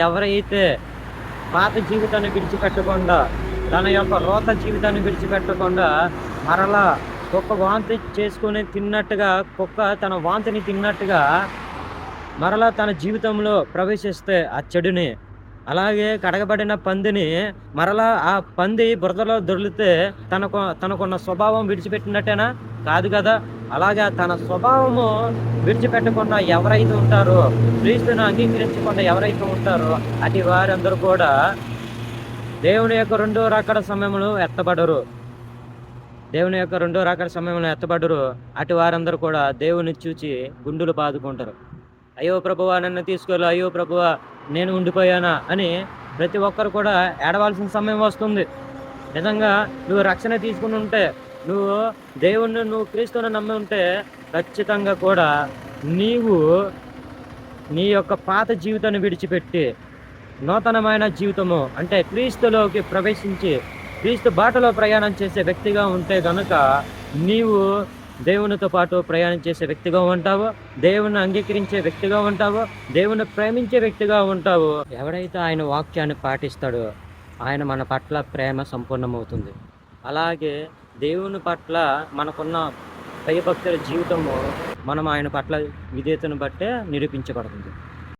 ఎవరైతే పాత జీవితాన్ని విడిచిపెట్టకుండా, తన యొక్క రోత జీవితాన్ని విడిచిపెట్టకుండా, మరలా కుక్క వాంతి చేసుకొని తిన్నట్టుగా, కుక్క తన వాంతిని తిన్నట్టుగా మరలా తన జీవితంలో ప్రవేశిస్తే ఆ చెడుని, అలాగే కడగబడిన పందిని మరలా ఆ పంది బురదలో దొర్లితే తనకున్న స్వభావం విడిచిపెట్టినట్టేనా? కాదు కదా! అలాగా తన స్వభావము విడిచిపెట్టకుండా ఎవరైతే ఉంటారో, క్రీస్తుని అంగీకరించకుండా ఎవరైతే ఉంటారో, అటు వారందరూ కూడా దేవుని యొక్క రెండో రాకడ సమయంలో ఎత్తబడరు. దేవుని యొక్క రెండో రాకడ సమయంలో ఎత్తబడరు. అటు వారందరూ కూడా దేవుని చూచి గుండెలు బాదుకుంటారు. అయ్యో ప్రభువా! నన్ను తీసుకెళ్ళు. అయ్యో ప్రభువా! నేను ఉండిపోయానా అని ప్రతి ఒక్కరు కూడా ఏడవాల్సిన సమయం వస్తుంది. నిజంగా నువ్వు రక్షణ తీసుకుని ఉంటే, నువ్వు క్రీస్తుని నమ్మి ఉంటే, ఖచ్చితంగా కూడా నీవు నీ యొక్క పాత జీవితాన్ని విడిచిపెట్టి నూతనమైన జీవితము అంటే క్రీస్తులోకి ప్రవేశించి క్రీస్తు బాటలో ప్రయాణం చేసే వ్యక్తిగా ఉంటే గనుక నీవు దేవునితో పాటు ప్రయాణం చేసే వ్యక్తిగా ఉంటావు, దేవుని అంగీకరించే వ్యక్తిగా ఉంటావు, దేవుని ప్రేమించే వ్యక్తిగా ఉంటావు. ఎవడైతే ఆయన వాక్యాన్ని పాటిస్తాడో ఆయన మన పట్ల ప్రేమ సంపూర్ణమవుతుంది. అలాగే దేవుని పట్ల మనకున్న భయభక్తుల జీవితము మనం ఆయన పట్ల విధేయతను బట్టే నిరూపించబడుతుంది.